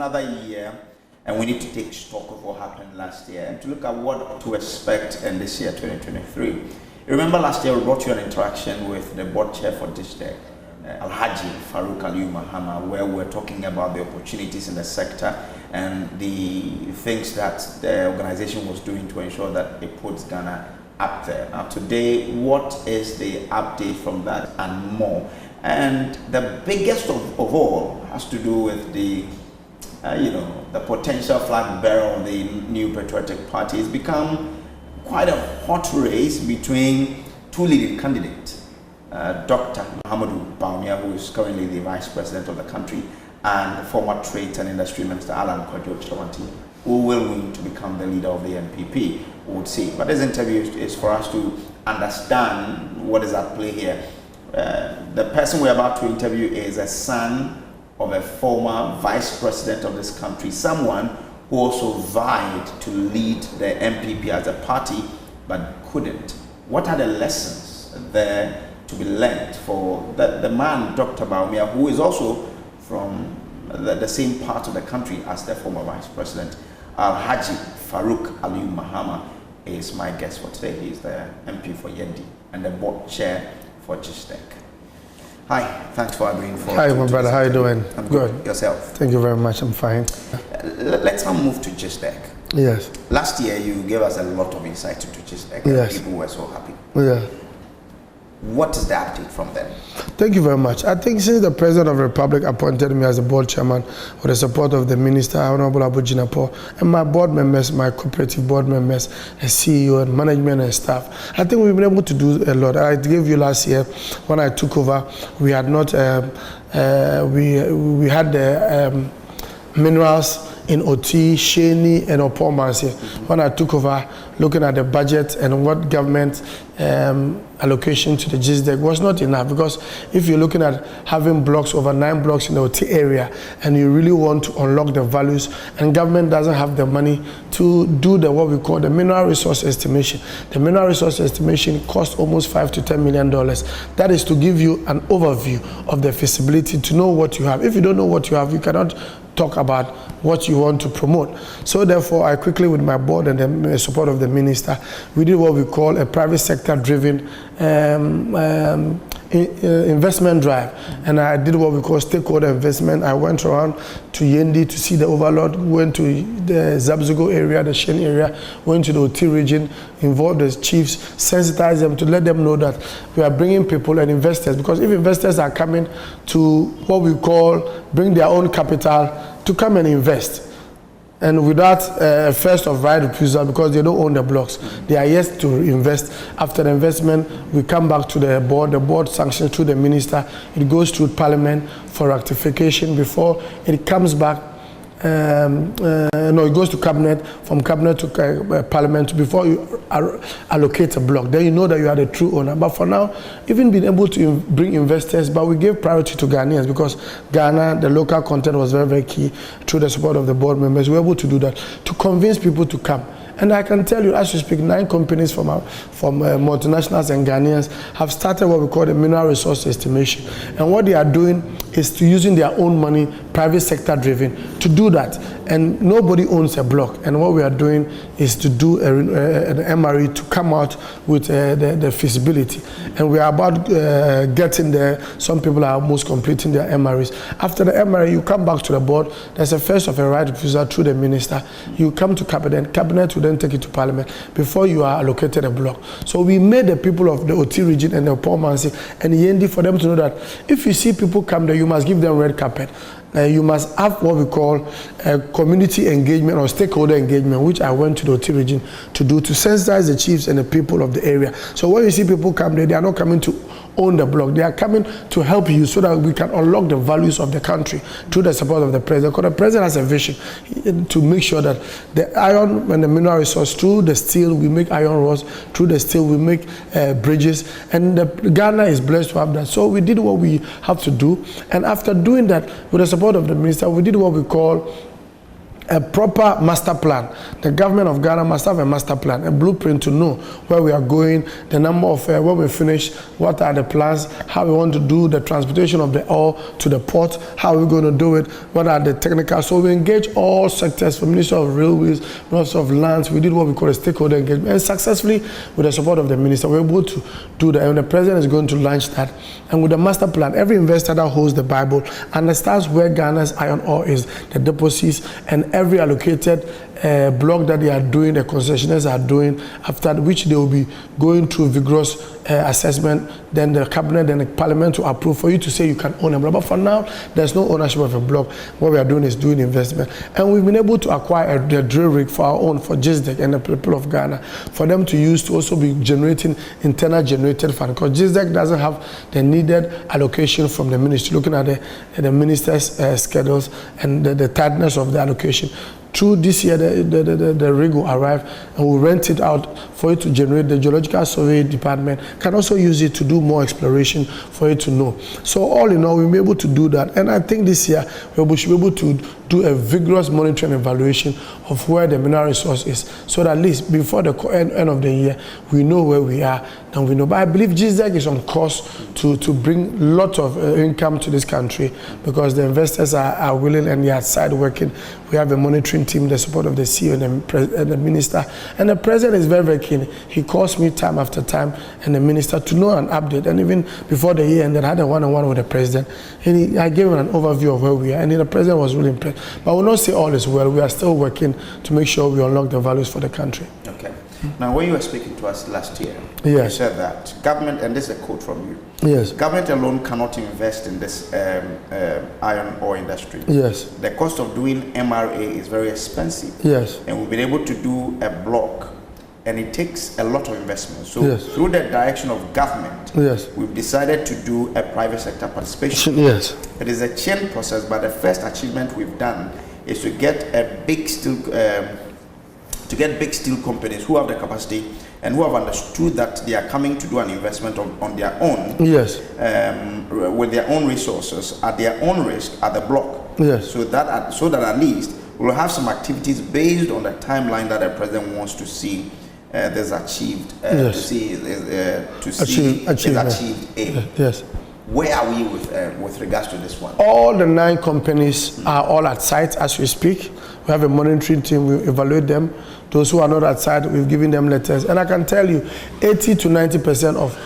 another year, and we need to take stock of what happened last year and to look at what to expect in this year, 2023. Remember last year we brought you an interaction with the board chair for GIISDEC, Alhaji Farouk Aliu Mahama, where we're talking about the opportunities in the sector and the things that the organization was doing to ensure that it puts Ghana up there. Now today, what is the update from that and more? And the biggest of all has to do with the the potential flag bearer of the new patriotic party. It's become quite a hot race between two leading candidates, Dr. Bawumia, who is currently the vice president of the country, and former trade and industry minister Alan Kwadwo, who will win to become the leader of the NPP, we would see. But this interview is for us to understand what is at play here. The person we're about to interview is a son of a former vice president of this country, someone who also vied to lead the NPP as a party but couldn't. What are the lessons there to be learned for the man, Dr. Bawumia, who is also from the same part of the country as the former vice president? Alhaji Farouk Aliu Mahama is my guest for today. He is the MP for Yendi and the board chair for GIISDEC. Hi, thanks for agreeing for. Hi, my brother. How you doing? I'm good. Yourself? Thank you very much. I'm fine. Let's now move to GIISDEC. Yes. Last year, you gave us a lot of insight into GIISDEC. Yes. People were so happy. Yeah. What is the update from them? Thank you very much. I think since the President of the Republic appointed me as the board chairman with the support of the Minister, Honorable Abu Jinapo, and my board members, my cooperative board members, the CEO and management and staff, I think we've been able to do a lot. I gave you last year, when I took over, we had not, we had the minerals in Oti, Sheni, and Opomansi. When I took over, looking at the budget and what government allocation to the GIISDEC was not enough, because if you're looking at having blocks, over 9 blocks in the Oti area, and you really want to unlock the values, and government doesn't have the money to do the what we call the mineral resource estimation. The mineral resource estimation costs almost $5 to $10 million. That is to give you an overview of the feasibility, to know what you have. If you don't know what you have, you cannot talk about what you want to promote. So therefore, I quickly, with my board and the support of the minister, we did what we call a private sector driven investment drive, and I did what we call stakeholder investment. I went around to Yendi to see the overlord, went to the Zabzugo area, the Shen area, went to the Oti region, involved the chiefs, sensitized them to let them know that we are bringing people and investors, because if investors are coming to what we call bring their own capital to come and invest, and without first of right refusal, because they don't own the blocks, they are yet to invest. After the investment, we come back to the board sanctions through the minister, it goes through parliament for ratification before it comes back. No, it goes to cabinet, from cabinet to parliament before you allocate a block. Then you know that you are the true owner. But for now, even being able to bring investors, but we gave priority to Ghanaians, because Ghana, the local content was very, very key. Through the support of the board members, we were able to do that, to convince people to come. And I can tell you, as we speak, 9 companies from multinationals and Ghanaians have started what we call the mineral resource estimation. And what they are doing is to using their own money, private sector driven, to do that. And nobody owns a block. And what we are doing is to do an MRE to come out with the feasibility. And we are about getting there. Some people are almost completing their MREs. After the MRE, you come back to the board. There's a first of a right refusal through the minister. You come to cabinet. Cabinet will then take it to parliament before you are allocated a block. So we made the people of the Oti region and the Opomansi and Yendi for them to know that if you see people come there, you must give them red carpet. You must have what we call community engagement or stakeholder engagement, which I went to the Oti region to do, to sensitize the chiefs and the people of the area. So when you see people come there, they are not coming to own the block. They are coming to help you so that we can unlock the values of the country through the support of the president. Because the president has a vision to make sure that the iron and the mineral resource, through the steel, we make iron rods, through the steel, we make bridges. And Ghana is blessed to have that. So we did what we have to do. And after doing that, with the support of the minister, we did what we call a proper master plan. The government of Ghana must have a master plan, a blueprint to know where we are going, the number of when we finish, what are the plans, how we want to do the transportation of the ore to the port, how are we going to do it, what are the technical. So we engage all sectors, from Ministry of Railways, Ministry of Lands. We did what we call a stakeholder engagement, and successfully, with the support of the minister, we're able to do that. And the president is going to launch that. And with the master plan, every investor that holds the Bible understands where Ghana's iron ore is, the deposits, and every allocated block that they are doing, the concessionaires are doing, after which they will be going through vigorous assessment, then the cabinet, then the parliament to approve for you to say you can own a block. But for now, there's no ownership of a block. What we are doing is doing investment. And we've been able to acquire the drill rig for our own, for GIISDEC and the people of Ghana, for them to use to also be generating internal generated fund. Because GIISDEC doesn't have the needed allocation from the ministry, looking at the minister's schedules and the tightness of the allocation. Through this year, the rig will arrive and we'll rent it out for it to generate. The Geological Survey Department can also use it to do more exploration for it to know. So all in all, we'll be able to do that. And I think this year, we should be able to do a vigorous monitoring and evaluation of where the mineral resource is, so that at least before the end of the year, we know where we are, and we know. But I believe GIISDEC is on course to bring lots of income to this country, because the investors are willing and they are outside working. We have a monitoring team, the support of the CEO and the minister. And the president is very, very keen. He calls me time after time, and the minister, to know an update. And even before the year ended, I had a one-on-one with the president. And I gave him an overview of where we are. And the president was really impressed. But I will not say all is well. We are still working to make sure we unlock the values for the country. Okay. Now, when you were speaking to us last year, yes, you said that government, and this is a quote from you, yes, government alone cannot invest in this iron ore industry. Yes. The cost of doing MRA is very expensive. Yes. And we've been able to do a block, and it takes a lot of investment. So yes, through the direction of government, yes, we've decided to do a private sector participation. Yes. It is a chain process, but the first achievement we've done is to get a big steel companies who have the capacity and who have understood that they are coming to do an investment on their own, yes, with their own resources, at their own risk, at the block. Yes. So that at least we'll have some activities based on the timeline that the president wants to see this achieved, yes, to see achieved A. Yes. Where are we with regards to this one? All the 9 companies are all at site as we speak. We have a monitoring team, we evaluate them. Those who are not at site, we've given them letters. And I can tell you, 80 to 90% of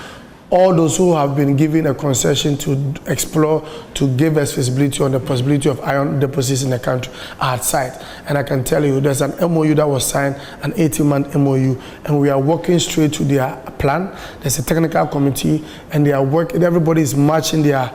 all those who have been given a concession to explore, to give us visibility on the possibility of iron deposits in the country are at site. And I can tell you, there's an MOU that was signed, an 18-month MOU, and we are working straight to their plan. There's a technical committee, and they are working, everybody is matching their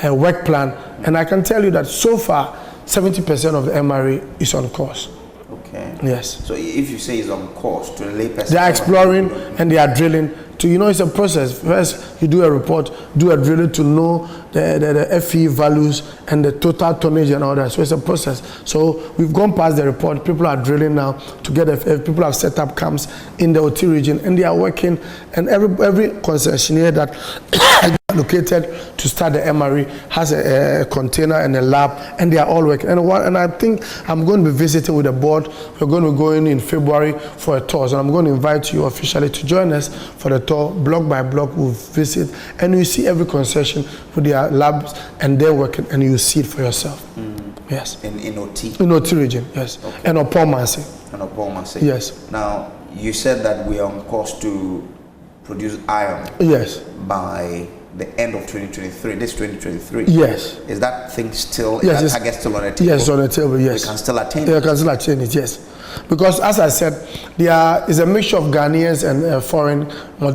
work plan. And I can tell you that so far, 70% of the MRA is on course. Okay. Yes. So if you say it's on course to the layperson, they are exploring and they are drilling. It's a process. First, you do a report, do a drilling to know the FE values and the total tonnage and all that. So it's a process. So we've gone past the report. People are drilling now to get people have set up camps in the OT region, and they are working. And every concessionaire that located to start the MRE has a container and a lab, and they are all working. And I think I'm going to be visiting with the board. We're going to be going in February for a tour, so I'm going to invite you officially to join us for the tour. Block by block, we'll visit, and you see every concession with their labs, and they're working, and you see it for yourself. Yes. In OT? In OT region, yes. Okay. And Opomansi. And Opomansi. Yes. Now, you said that we are on course to produce iron. Yes. By the end of 2023, this 2023. Yes. Is that thing still, yes, is that target still on the table? Yes, it's on the table, yes. We can still attain it? Yeah, we can still attain it, yes. Because as I said, there is a mixture of Ghanaians and foreign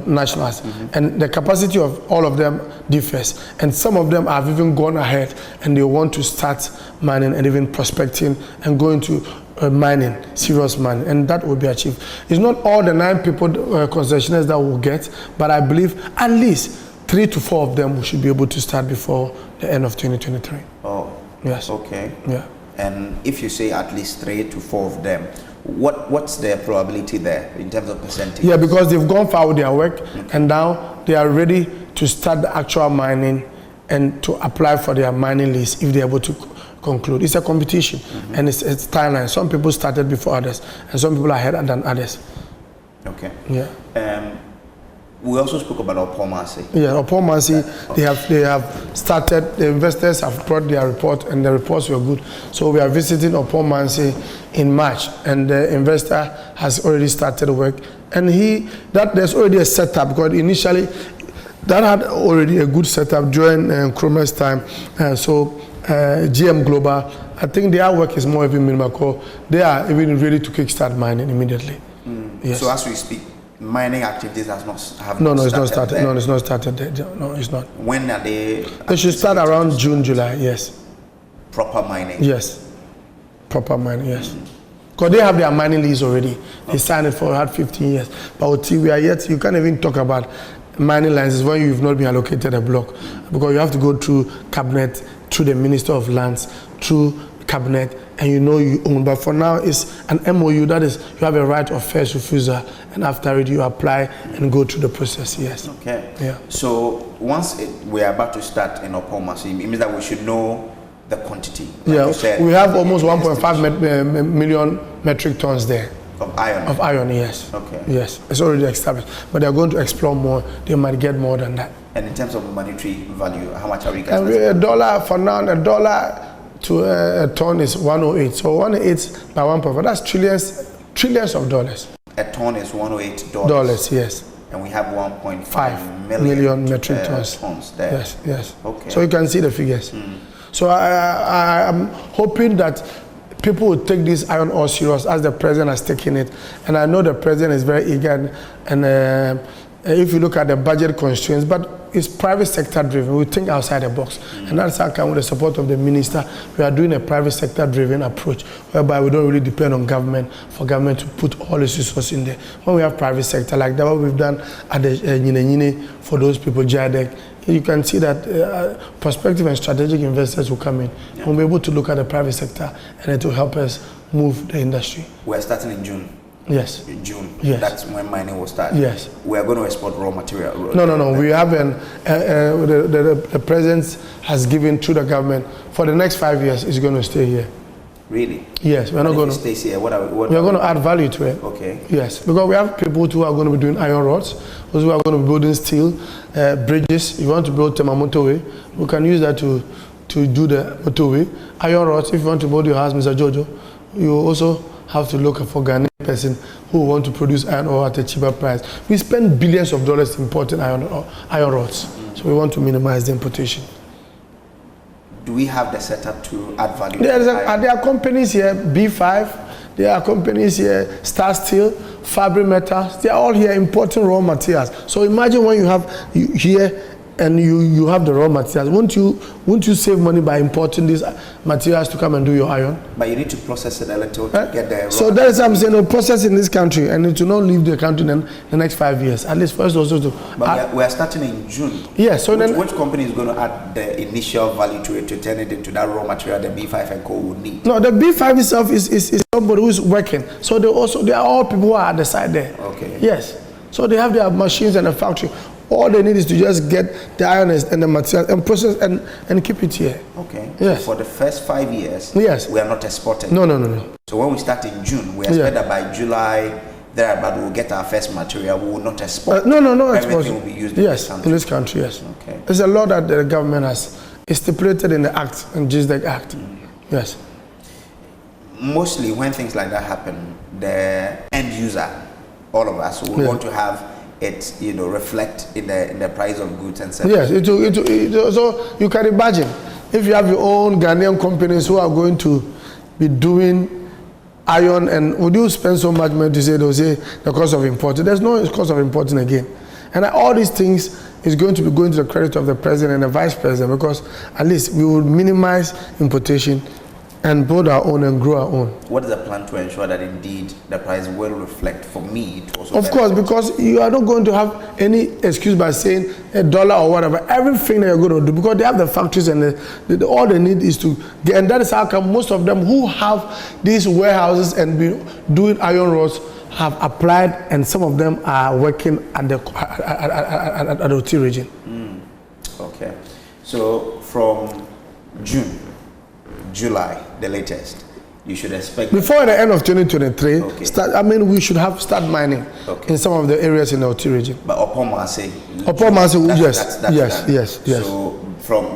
nationals, and the capacity of all of them differs. And some of them have even gone ahead and they want to start mining and even prospecting and going to mining, serious mining, and that will be achieved. It's not all the 9 people, concessionaires that will get, but I believe at least 3 to 4 of them we should be able to start before the end of 2023. Oh, yes. Okay. Yeah. And if you say at least 3 to 4 of them, what's the probability there in terms of percentage? Yeah, because they've gone far with their work, and now they are ready to start the actual mining and to apply for their mining lease if they're able to conclude. It's a competition, and it's timeline. Some people started before others, and some people are ahead than others. Okay. Yeah. We also spoke about Opomacy. Yeah, Opomacy, they have started, the investors have brought their report, and the reports were good. So we are visiting Opomacy in March, and the investor has already started work. And there's already a setup, because initially that had already a good setup during Nkrumah's time. So GM Global, I think their work is more even minimal. They are even ready to kickstart mining immediately. Yes. So as we speak, mining activities have not started. No, it's not started. There. No, it's not started there. No, it's not. When are they? They should start around June, July. Yes. Proper mining. Yes. Proper mining. Yes. Because they have their mining lease already. They signed it for 15 years. But until we are yet, you can't even talk about mining licenses when you've not been allocated a block, because you have to go through cabinet, through the Minister of Lands, through cabinet, and you own. But for now, it's an MOU, that is, you have a right of first refusal, and after it, you apply and go through the process. Yes. Okay. Yeah. So once we are about to start in Opomacy, it means that we should know the quantity. Like yeah. you said, we have almost 1.5 million metric tons there. Of iron? Of iron, yes. Okay. Yes, it's already established. But they're going to explore more. They might get more than that. And in terms of monetary value, how much are we guys? $1 for now, $1 to a ton is 108. So 108 by 1.5, that's trillions of dollars. A ton is $108. Dollars, yes. And we have 1.5 5 million metric tons there. Yes, yes. Okay. So you can see the figures. So I'm hoping that people will take this iron ore serious as the president has taken it. And I know the president is very eager. And if you look at the budget constraints, but it's private sector driven. We think outside the box. And that's how come, with the support of the minister, we are doing a private sector driven approach, whereby we don't really depend on government for government to put all its resources in there. When we have private sector, like that, what we've done at the Nyine for those people, GIISDEC, you can see that prospective and strategic investors will come in. Yeah. We'll be able to look at the private sector, and it will help us move the industry. We're starting in June. Yes. In June. Yes. That's when mining will start. Yes. We are going to export raw material. No. We have the president has given to the government for the next 5 years. It's going to stay here. Really? Yes. We're not going to stay here. We're going to add value to it. Okay. Yes, because we have people who are going to be doing iron rods, those who are going to be building steel, bridges. If you want to build Tema motorway, we can use that to do the motorway. Iron rods. If you want to build your house, Mr. Jojo, you also have to look for Ghanaian person who want to produce iron ore at a cheaper price. We spend billions of dollars importing iron rods, so we want to minimize the importation. Do we have the setup to add value? There are companies here, B5, there are companies here, Star Steel, Fabric Metals, they are all here importing raw materials. So imagine when you have here and you have the raw materials, won't you save money by importing these materials to come and do your iron? But you need to process it a little to get the raw. So that is what I'm saying, no, process in this country, and to not leave the country in the next 5 years. At least first also to. But we are starting in June. Yes. So which company is going to add the initial value to it to turn it into that raw material the B5 and Co would need? No, the B5 itself is somebody who is working. So they are all people who are at the side there. Okay. Yes. So they have their machines and a factory. All they need is to just get the iron and the material and process and keep it here. Okay. Yes. So for the first 5 years, yes, we are not exporting. No. So when we start in June, we expect that by July, thereabout, we'll get our first material. We will not export. No. Everything will be used in this country. In this country, yes. Okay. There's a law that the government has stipulated in the Act, in GIISDEC Act. Yes. Mostly when things like that happen, the end user, all of us, will want to have it, reflect in the price of goods and services. Yes, so you can imagine if you have your own Ghanaian companies who are going to be doing iron, and would you spend so much money to say they'll say the cost of importing? There's no cost of importing again, and all these things is going to be going to the credit of the president and the vice president, because at least we will minimize importation and build our own and grow our own. What is the plan to ensure that indeed the price will reflect for me? Of course, because you are not going to have any excuse by saying $1 or whatever. Everything that you're going to do, because they have the factories and all they need is to get, and that is how come most of them who have these warehouses and be doing iron rods have applied, and some of them are working at the OT region. Okay. So from June, July, the latest, you should expect before the end of 2023. Okay. We should have start mining in some of the areas in the Oti region. But upon Mase, yes. So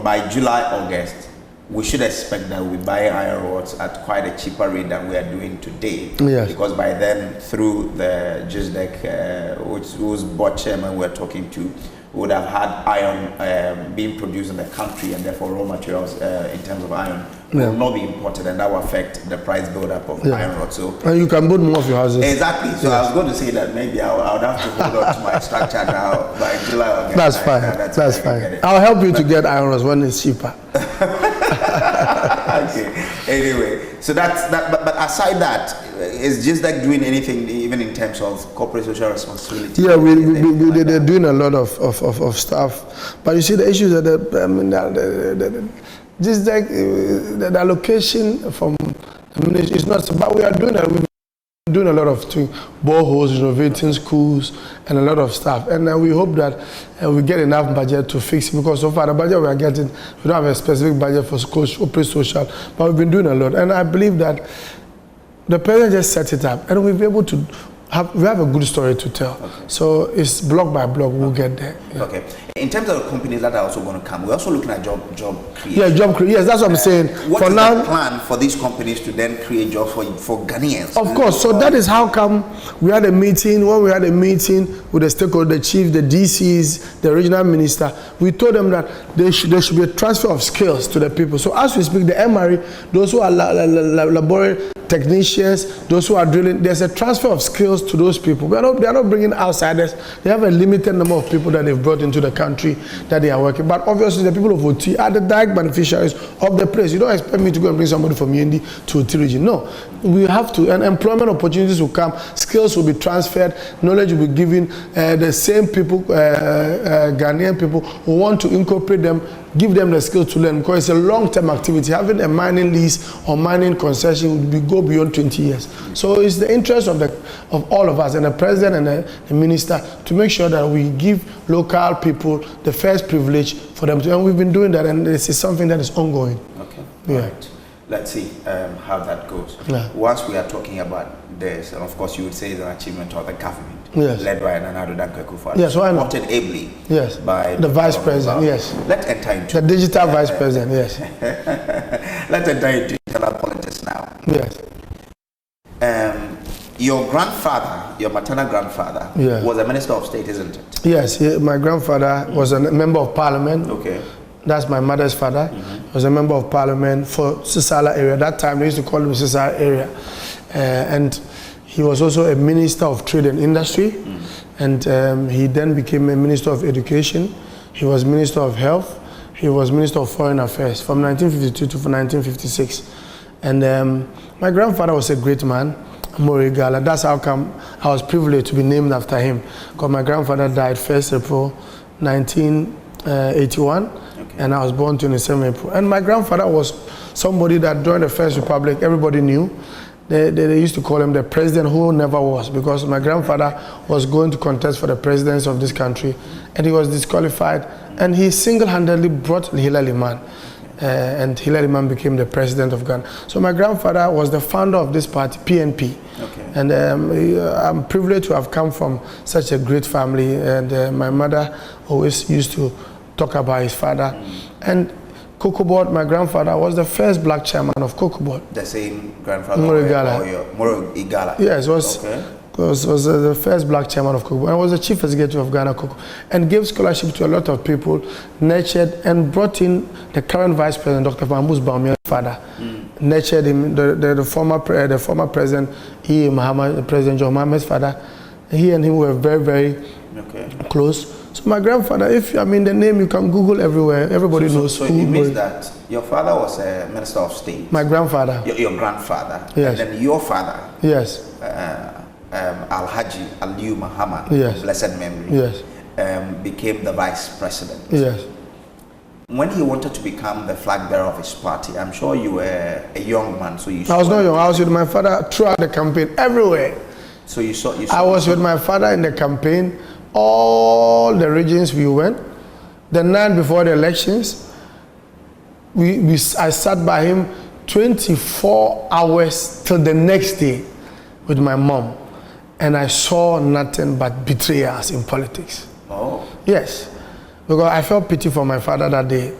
by July, August, we should expect that we buy iron rods at quite a cheaper rate than we are doing today. Yes. Because by then, through the GIISDEC, whose board chairman we're talking to, would have had iron being produced in the country, and therefore raw materials in terms of iron will not be imported, and that will affect the price build-up of iron rods. So, and you can build more of your houses. Exactly. So I was going to say that maybe I would have to hold on to my structure now by July. August. That's fine. That's fine. I'll help you to get iron rods when it's cheaper. Okay. Anyway, so that's that. But aside that, is GIISDEC doing anything even in terms of corporate social responsibility? Yeah, they're doing a lot of stuff. But you see, the issue is that GIISDEC, the allocation from the ministry is not. But we are doing that. We're doing a lot of things, boreholes, renovating schools, and a lot of stuff. And we hope that we get enough budget to fix it, because so far the budget we are getting, we don't have a specific budget for corporate social, but we've been doing a lot. And I believe that the president just set it up, and we'll be able to we have a good story to tell. Okay. So it's block by block, we'll get there. Yeah. Okay. In terms of the companies that are also going to come, we're also looking at job creation. Yeah, job creation. Yes, that's what I'm saying. What is the plan for these companies to then create jobs for Ghanaians? Of course. So that is how come we had a meeting. When we had a meeting with the stakeholder, the chief, the DCs, the regional minister, we told them that there should be a transfer of skills to the people. So as we speak, the MRE, those who are laboratory technicians, those who are drilling, there's a transfer of skills to those people. They are not bringing outsiders. They have a limited number of people that they've brought into the country that they are working. But obviously the people of OT are the direct beneficiaries of the place. You don't expect me to go and bring somebody from Yendi to OT region. No. We have to, and employment opportunities will come, skills will be transferred, knowledge will be given. The same people, Ghanaian people who want to incorporate them, give them the skills to learn, because it's a long-term activity. Having a mining lease or mining concession would go beyond 20 years. So it's the interest of all of us, and the president and the minister, to make sure that we give local people the first privilege for them to, and we've been doing that, and this is something that is ongoing. Okay. Yeah. Right. Let's see how that goes. Yeah. Once we are talking about this, and of course you would say it's an achievement of the government, yes, led by Nana Dankwe, yes, supported ably, yes, by the vice president, yes. Let's enter into the digital vice president, yes. Let's enter into internal politics now. Yes. Your grandfather, your maternal grandfather, was a minister of state, isn't it? Yes, my grandfather was a member of parliament. Okay. That's my mother's father. He was a member of parliament for Sisala area. That time they used to call him Sisala area. And he was also a minister of trade and industry. And he then became a minister of education. He was minister of health. He was minister of foreign affairs from 1952 to 1956. And my grandfather was a great man, Mori Gala. That's how come I was privileged to be named after him. Because my grandfather died 1st April 1981. And I was born 27 April. And my grandfather was somebody that during the First Republic, everybody knew. They used to call him the president who never was, because my grandfather was going to contest for the presidency of this country, and he was disqualified. And he single-handedly brought Hilal Liman, and Hilal Liman became the president of Ghana. So my grandfather was the founder of this party, PNP. Okay. And I'm privileged to have come from such a great family. And my mother always used to talk about his father. And Cocoa Board, my grandfather was the first black chairman of Cocoa Board. The same grandfather? Moro Igala. Yes, was the first black chairman of Cocoa Board, and was the chief executive of Ghana Cocoa, and gave scholarship to a lot of people, nurtured and brought in the current vice president, Dr. Bawumia's father. Nurtured him, the former president, Mahama, President John Mahama's father. He and him were very, very close. So my grandfather, if I mean the name, you can Google everywhere. Everybody knows. So it means that your father was a minister of state. My grandfather. Your grandfather. Yes. And then your father. Yes. Alhaji Aliu Mahama. Yes. Blessed memory. Yes. Became the vice president. Yes. When he wanted to become the flag bearer of his party, I'm sure you were a young man, so you. I was not young. I was with my father throughout the campaign, everywhere. So you saw. I was with my father in the campaign. All the regions we went, the night before the elections, I sat by him 24 hours till the next day with my mom, and I saw nothing but betrayals in politics. Oh. Yes, because I felt pity for my father that day,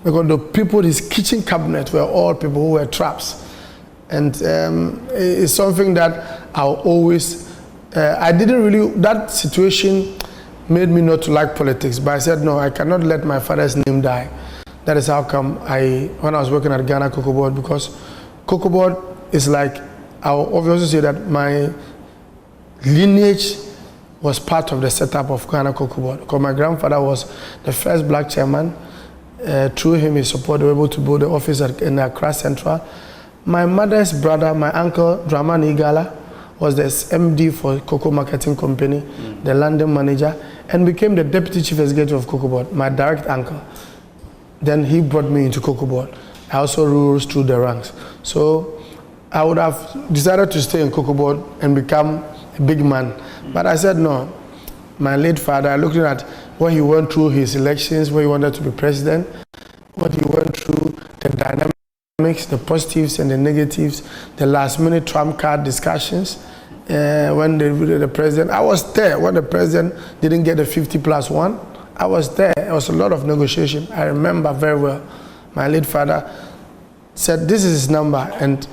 because the people, his kitchen cabinet were all people who were traps. And it's something that I'll always, I didn't really, that situation made me not to like politics, but I said, no, I cannot let my father's name die. That is how come when I was working at Ghana Cocoa Board, because Cocoa Board is like, I'll obviously say that my lineage was part of the setup of Ghana Cocoa Board, because my grandfather was the first black chairman. Through him, his support, they were able to build the office in Accra Central. My mother's brother, my uncle, Dramani Igala, was the MD for Cocoa Marketing Company, the London manager, and became the deputy chief executive of Cocoa Board, my direct uncle. Then he brought me into Cocoa Board. I also rose through the ranks. So I would have decided to stay in Cocoa Board and become a big man. But I said no. My late father, looking at what he went through his elections, where he wanted to be president, what he went through, the dynamics, the positives and the negatives, the last minute trump card discussions, when the president, I was there when the president didn't get the 50+1. I was there. It was a lot of negotiation. I remember very well. My late father said, this is his number, and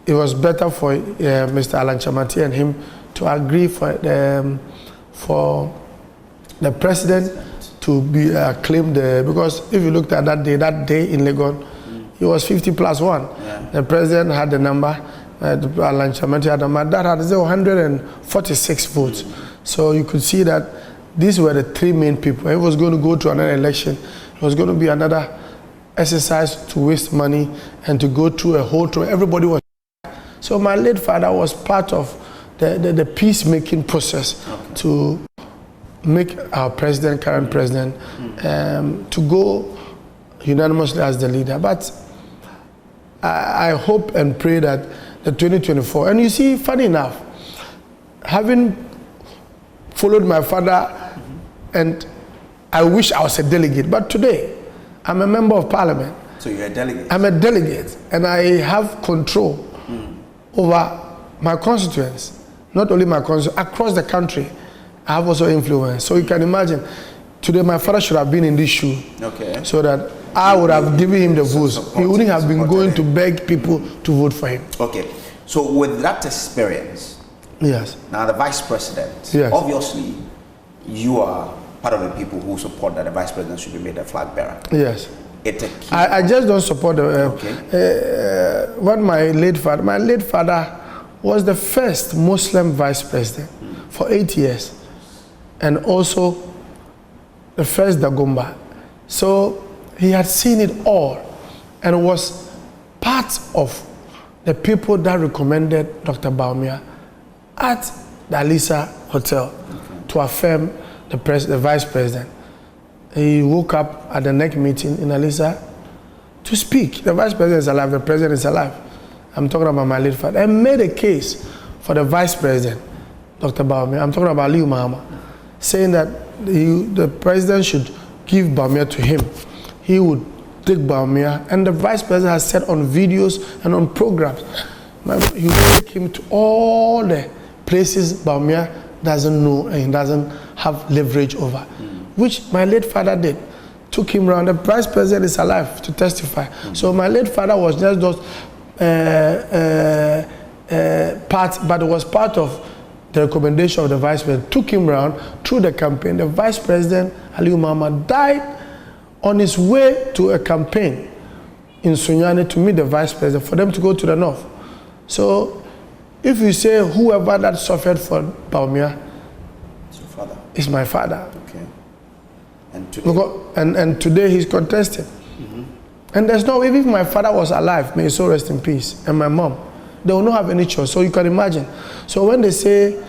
it was better for Mr. Alan Chamati and him to agree for the president to be claimed, because if you looked at that day in Legon, it was 50+1. Yeah. The president had the number, Alan Chamati had the number, that had 146 votes. So you could see that these were the three main people. It was going to go to another election. It was going to be another exercise to waste money and to go through a whole tour. Everybody was. So my late father was part of the peacemaking process to make our president, current president, to go unanimously as the leader. But I hope and pray that the 2024, and you see, funny enough, having followed my father, and I wish I was a delegate, but today I'm a member of parliament. So you're a delegate? I'm a delegate, and I have control over my constituents, not only my constituents, across the country. I have also influence. So you can imagine, today my father should have been in this shoe, so that I would have given him the votes. He wouldn't have been going to beg people to vote for him. Okay, so with that experience, yes. Now the vice president, yes. Obviously, you are part of the people who support that the vice president should be made a flag bearer. Yes. I just don't support the. When my late father was the first Muslim vice president for 8 years, and also the first Dagomba. So he had seen it all, and was part of the people that recommended Dr. Bawumia at the Alisa Hotel to affirm the vice president. He woke up at the next meeting in Alisa to speak. The vice president is alive, the president is alive. I'm talking about my late father. And made a case for the vice president, Dr. Bawumia. I'm talking about Aliu Mahama, saying that the president should give Bawumia to him. He would take Bawumia, and the vice president has said on videos and on programs, he would take him to all the places Bawumia doesn't know and doesn't have leverage over, which my late father did. Took him around. The vice president is alive to testify. So my late father was just those part, but it was part of the recommendation of the vice president. Took him around through the campaign. The vice president, Aliu Mahama, died on his way to a campaign in Sunyani to meet the vice president for them to go to the north. So if you say whoever that suffered for Bawumia is my father. Okay. And today, and today he's contested. And there's no, even if my father was alive, may his soul rest in peace, and my mom, they will not have any choice. So you can imagine. So when they say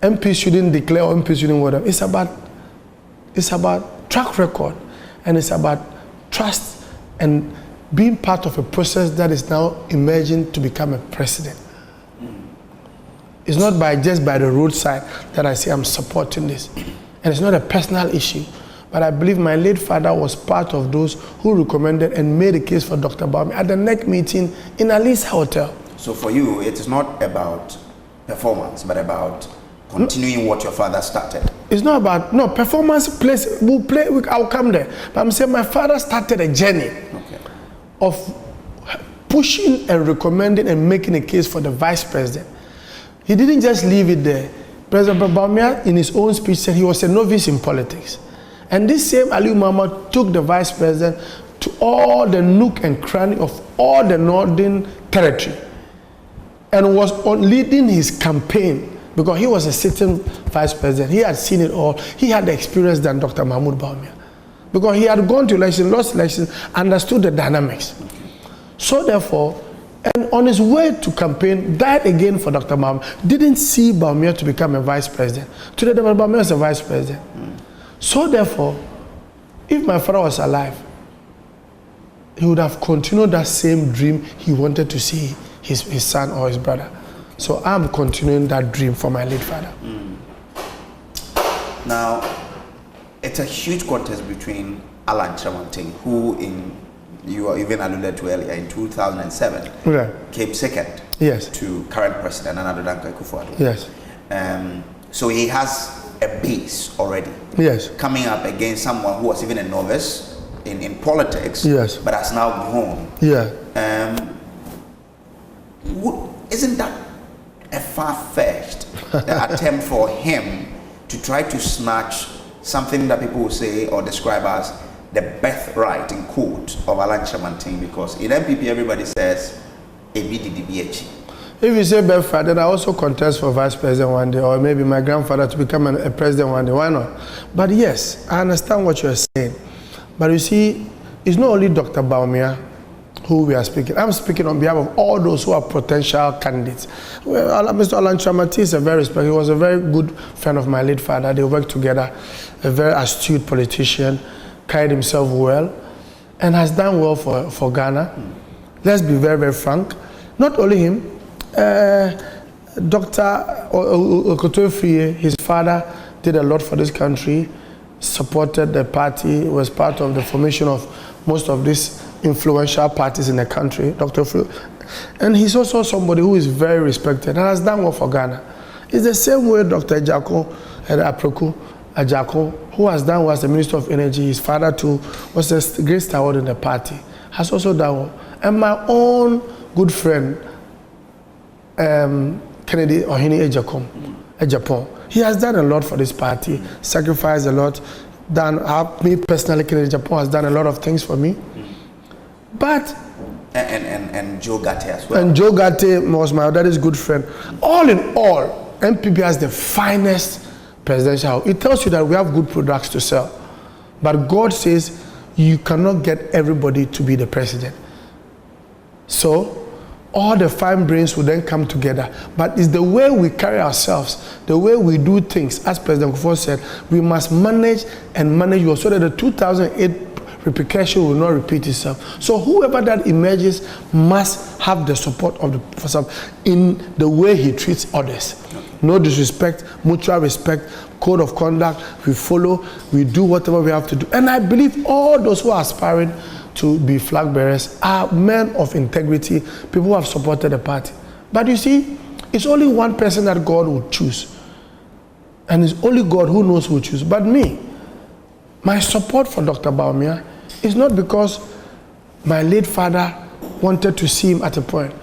MPs shouldn't declare or MPs shouldn't whatever, it's about track record, and it's about trust and being part of a process that is now emerging to become a president. It's not just by the roadside that I say I'm supporting this. And it's not a personal issue, But I believe my late father was part of those who recommended and made a case for Dr. Bawumia at the NEC meeting in Alice Hotel. So for you, it is not about performance, but about continuing what your father started. It's not about, no, performance plays, I'll come there. But I'm saying my father started a journey of pushing and recommending and making a case for the vice president. He didn't just leave it there. President Bawumia, in his own speech, said he was a novice in politics. And this same Aliu Mahama took the vice president to all the nook and cranny of all the northern territory and was leading his campaign because he was a sitting vice president. He had seen it all. He had the experience than Dr. Mahmoud Bawumia because he had gone to election, lost elections, understood the dynamics. So therefore, and on his way to campaign, died again for Dr. Mahmoud, didn't see Bawumia to become a vice president. Today, Dr. Bawumia is a vice president. So therefore, if my father was alive, he would have continued that same dream he wanted to see his son or his brother. So I'm continuing that dream for my late father. Now, it's a huge contest between Alan Chamanting, who you even alluded to earlier, in 2007, came second to current president, Nana Addo Dankwa Akufo-Addo. Yes. So he has a base already. Yes. Coming up against someone who was even a novice in politics, but has now grown. Yeah. Isn't that a far-fetched attempt for him to try to snatch something that people will say or describe as the birthright, in quote, of Alan Chamanting? Because in MPP everybody says ABDDBH. If you say birthright, then I also contest for vice president one day, or maybe my grandfather to become a president one day. Why not? But yes, I understand what you're saying. But you see, it's not only Dr. Bawumia who we are speaking. I'm speaking on behalf of all those who are potential candidates. Well, Mr. Alan Chamanting is a very respected. He was a very good friend of my late father. They worked together. A very astute politician, carried himself well, and has done well for Ghana. Let's be very, very frank. Not only him, Dr. Okotofie, his father, did a lot for this country, supported the party, was part of the formation of most of these influential parties in the country, Dr. Okotofie. And he's also somebody who is very respected and has done well for Ghana. It's the same way Dr. Ajako, who has done well as the Minister of Energy. His father too was a great stalwart in the party, has also done well. And my own good friend, Kennedy Ohini Ejapon, he has done a lot for this party, sacrificed a lot, me personally, Kennedy Ejapon has done a lot of things for me. But and Joe Gate as well. And Joe Gate was my daddy's good friend. All in all, MPP has the finest presidential. It tells you that we have good products to sell. But God says you cannot get everybody to be the president. So all the fine brains will then come together. But it's the way we carry ourselves, the way we do things. As President Akufo said, we must manage and manage well so that the 2008 replication will not repeat itself. So whoever that emerges must have the support of the person in the way he treats others. No disrespect, mutual respect, code of conduct, we follow, we do whatever we have to do. And I believe all those who are aspiring to be flag bearers are men of integrity, people who have supported the party. But you see, it's only one person that God will choose. And it's only God who knows who will choose. But me, my support for Dr. Bawumia is not because my late father wanted to see him at a point.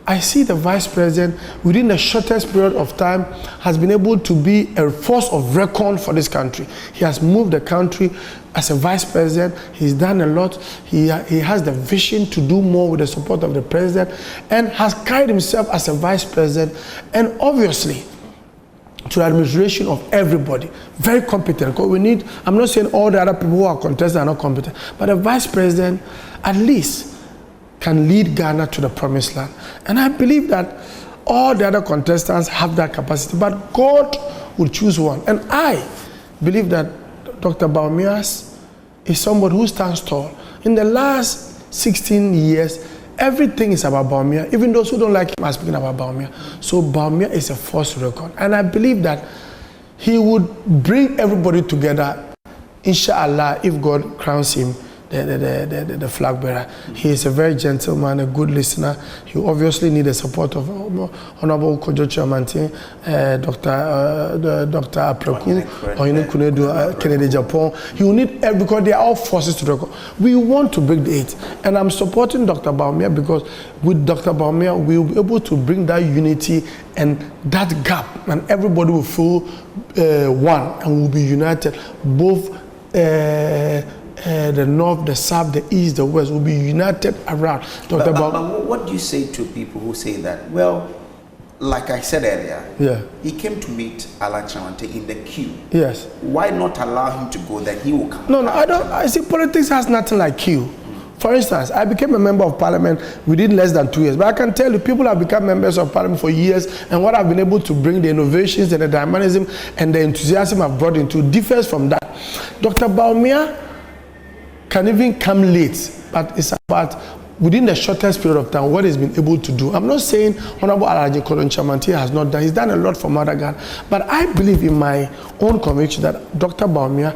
I see the vice president within the shortest period of time has been able to be a force of reckon for this country. He has moved the country as a vice president. He's done a lot. He has the vision to do more with the support of the president and has carried himself as a vice president and obviously to the administration of everybody. Very competent. Because we need, I'm not saying all the other people who are contesting are not competent, but the vice president at least can lead Ghana to the promised land. And I believe that all the other contestants have that capacity, but God will choose one. And I believe that Dr. Bawumia is somebody who stands tall. In the last 16 years, everything is about Bawumia. Even those who don't like him are speaking about Bawumia. So Bawumia is a force to reckon. And I believe that he would bring everybody together inshallah, if God crowns him the flag bearer. He is a very gentleman, a good listener. He obviously need the support of Honorable Kojo Chiamantin, Dr. Apreku, Oyine Kunedu, Kennedy Japan. He will need, because they are all forces to record. We want to break the 8. And I'm supporting Dr. Bawumia because with Dr. Bawumia, we will be able to bring that unity and that gap, and everybody will feel one and will be united. Both the north, the south, the east, the west will be united around Dr. But what do you say to people who say that, well, like I said earlier, he came to meet Alan Chamante in the queue. Yes. Why not allow him to go, then he will come? No, I don't. I see politics has nothing like queue. For instance, I became a member of parliament within less than 2 years. But I can tell you, people have become members of parliament for years, and what I've been able to bring, the innovations and the dynamism and the enthusiasm I've brought into differs from that. Dr. Bawumia can even come late, but it's about within the shortest period of time what he's been able to do. I'm not saying Honorable Alhaji Kojo Chiamantin has not done. He's done a lot for Madagascar, but I believe in my own conviction that Dr. Bawumia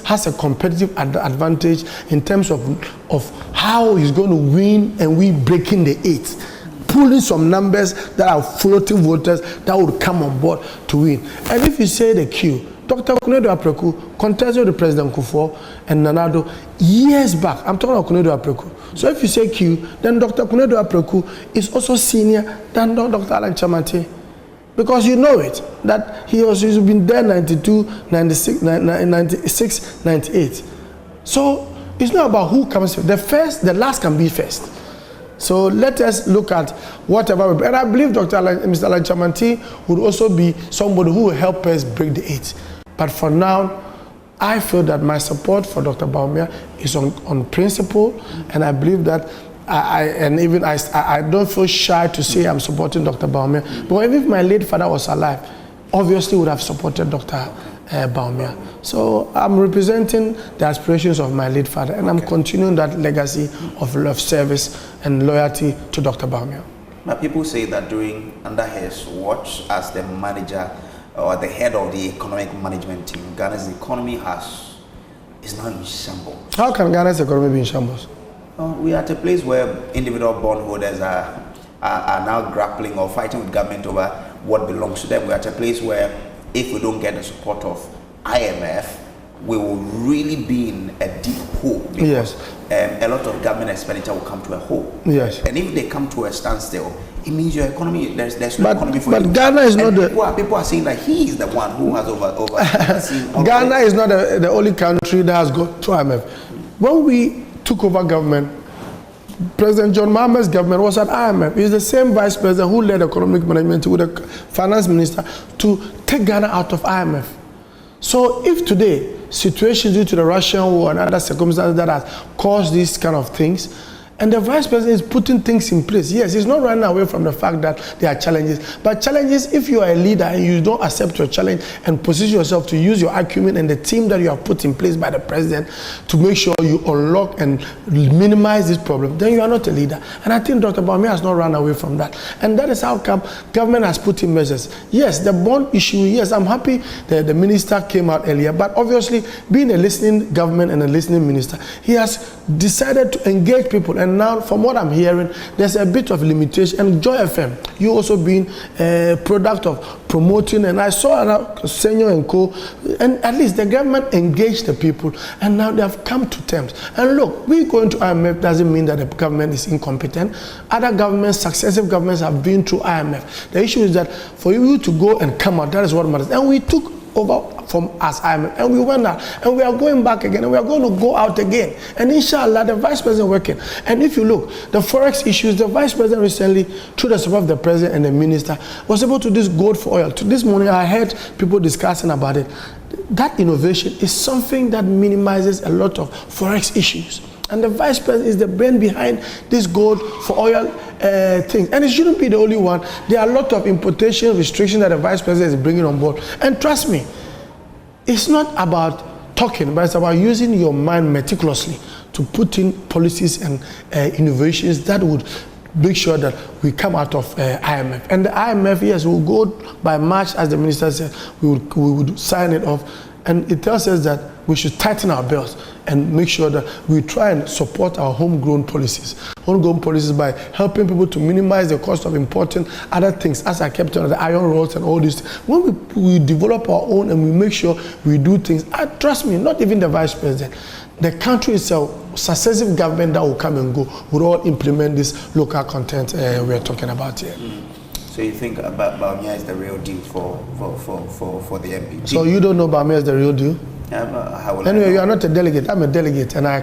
has a competitive advantage in terms of how he's going to win, and we breaking the 8. Pulling some numbers that are floating voters that would come on board to win. And if you say the queue, Dr. Kunedu Apreku contested with President Kufuor and Nanado years back. I'm talking about Kunedu Apreku. So if you say Q, then Dr. Kunedu Apreku is also senior than Dr. Alan Chamante. Because you know it, that he's been there 92, 96, 96, 98. So it's not about who comes first. The last can be first. So let us look at whatever. And I believe Mr. Alan Chamante would also be somebody who will help us break the 8. But for now, I feel that my support for Dr. Bawumia is on principle, and I believe that I don't feel shy to say I'm supporting Dr. Bawumia. But even if my late father was alive, obviously would have supported Dr. Bawumia. So I'm representing the aspirations of my late father, and I'm continuing that legacy of love, service, and loyalty to Dr. Bawumia. Now, people say that under his watch as the manager or the head of the economic management team, Ghana's economy is now in shambles. How can Ghana's economy be in shambles? We are at a place where individual bondholders are now grappling or fighting with government over what belongs to them. We're at a place where if we don't get the support of IMF, we will really be in a deep hole, because a lot of government expenditure will come to a hole. Yes. And if they come to a standstill, it means your economy, there's no economy for you. But Ghana is not people are saying that he is the one who has overseen. Ghana is not the only country that has got to IMF. When we took over government, President John Mahama's government was at IMF. He's the same vice president who led economic management with the finance minister to take Ghana out of IMF. So if today, situations due to the Russian war and other circumstances that has caused these kind of things, and the vice president is putting things in place. Yes, he's not running away from the fact that there are challenges. But challenges, if you are a leader and you don't accept your challenge and position yourself to use your acumen and the team that you have put in place by the president to make sure you unlock and minimize this problem, then you are not a leader. And I think Dr. Bawumia has not run away from that. And that is how come government has put in measures. Yes, the bond issue, yes, I'm happy that the minister came out earlier. But obviously, being a listening government and a listening minister, he has decided to engage people. And now, from what I'm hearing, there's a bit of limitation. And Joy FM, you also being a product of promoting, and I saw Senior and Co. And at least the government engaged the people, and now they have come to terms. And look, we going to IMF doesn't mean that the government is incompetent. Other governments, successive governments, have been through IMF. The issue is that for you to go and come out, that is what matters. And we took over from us IMF, and we went out, and we are going back again, and we are going to go out again. And inshallah, the vice president working. And if you look, the forex issues, the vice president recently, through the support of the president and the minister, was able to do gold for oil. To this morning, I heard people discussing about it. That innovation is something that minimizes a lot of forex issues. And the vice president is the brain behind this gold for oil thing. And it shouldn't be the only one. There are a lot of importation restrictions that the vice president is bringing on board. And trust me, it's not about talking, but it's about using your mind meticulously to put in policies and innovations that would make sure that we come out of IMF. And the IMF, yes, will go by March, as the minister said, we would sign it off. And it tells us that we should tighten our belts and make sure that we try and support our homegrown policies. Homegrown policies by helping people to minimize the cost of importing other things, as I kept on the iron rods and all this. When we develop our own and we make sure we do things, trust me, not even the vice president, the country itself, successive government that will come and go, will all implement this local content we're talking about here. So you think Bawumia is the real deal for the MPP? So you don't know Bawumia is the real deal? Anyway, you are not a delegate. I'm a delegate, and I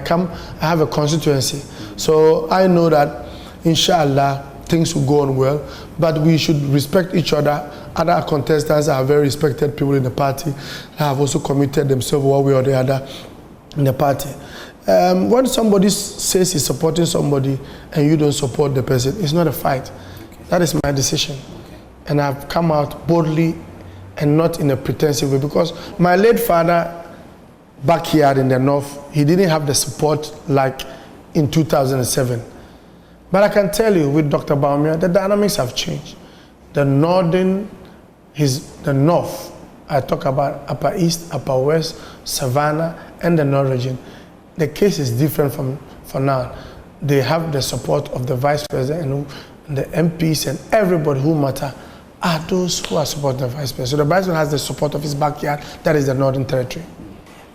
have a constituency. So I know that, inshallah, things will go on well, but we should respect each other. Other contestants are very respected people in the party, have also committed themselves one way or the other in the party. When somebody says he's supporting somebody and you don't support the person, it's not a fight. That is my decision. And I've come out boldly and not in a pretensive way, because my late father, backyard in the north, he didn't have the support like in 2007. But I can tell you, with Dr. Bawumia, the dynamics have changed. The north, I talk about Upper East, Upper West, Savannah, and the North region. The case is different for now. They have the support of the Vice President and the MPs and everybody who matter are those who are supporting the Vice President. So the Vice President has the support of his backyard, that is the Northern Territory.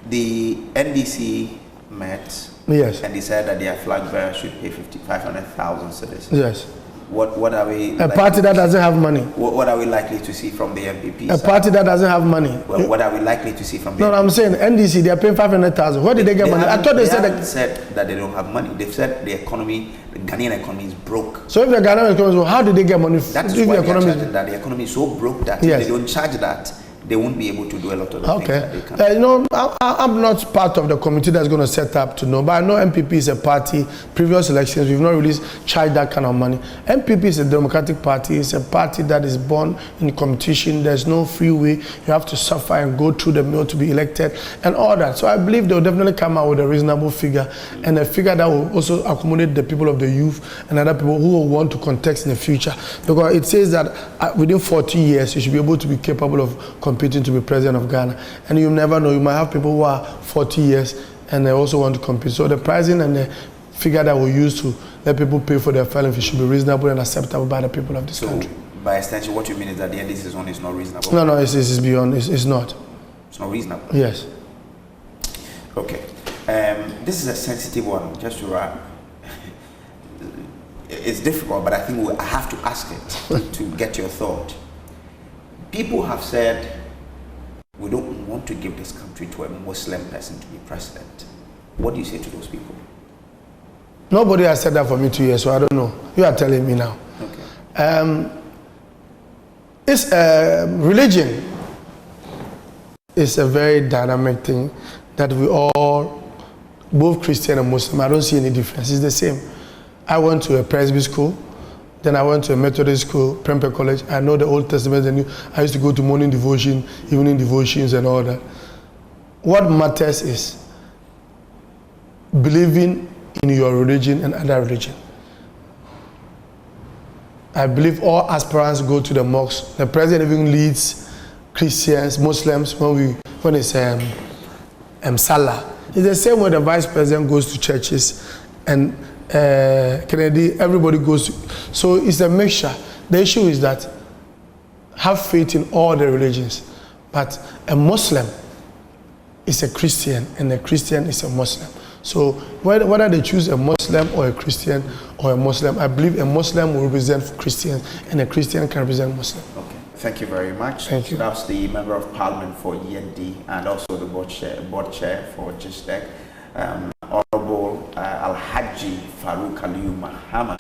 The NDC met, yes, and decided that their flag bearer should pay 500,000 cedis. Yes. What are we? A party that doesn't have money. What are we likely to see from the MPP? A party that doesn't have money. Well, what are we likely to see from the? No, MPP? I'm saying NDC, they are paying 500,000. Where did they get money? I thought they said that they don't have money. They've said the Ghanaian economy is broke. So if the Ghanaian economy is broke, how did they get money? That's why they are charging that the economy is so broke that yes, if they don't charge that, they won't be able to do a lot of the things that they can. You know, I'm not part of the committee that's going to set up to know, but I know MPP is a party. Previous elections, we've not really charged that kind of money. MPP is a democratic party. It's a party that is born in competition. There's no free way. You have to suffer and go through the mill to be elected and all that. So I believe they'll definitely come out with a reasonable figure, and a figure that will also accommodate the people of the youth and other people who will want to contest in the future. Because it says that within 40 years, you should be able to be capable of competing to be president of Ghana. And you never know, you might have people who are 40 years and they also want to compete. So the pricing and the figure that we use to let people pay for their filing fee should be reasonable and acceptable by the people of this country. By extension, what you mean is that the NDC's one is not reasonable? No, it's beyond, it's not. It's not reasonable? Yes. Okay. This is a sensitive one, just to wrap. It's difficult, but I think I have to ask it to get your thought. People have said, we don't want to give this country to a Muslim person to be president. What do you say to those people? Nobody has said that for me 2 years, so I don't know. You are telling me now. Okay. It's religion is a very dynamic thing that we all, both Christian and Muslim, I don't see any difference. It's the same. I went to a Presby school. Then I went to a Methodist school, Prempeh College. I know the Old Testament, the New. I used to go to morning devotion, evening devotions and all that. What matters is believing in your religion and other religion. I believe all aspirants go to the mosque. The president even leads Christians, Muslims when it's Salah. It's the same way the vice president goes to churches and Kennedy, everybody goes to, so it's a mixture. The issue is that have faith in all the religions, but a Muslim is a Christian and a Christian is a Muslim. So whether they choose a Muslim or a Christian or a Muslim, I believe a Muslim will represent Christians and a Christian can represent Muslim. Okay, thank you very much. Thank you. That's the Member of Parliament for END and also the board chair for GIISDEC. Honorable Alhaji Farouk Aliu Mahama.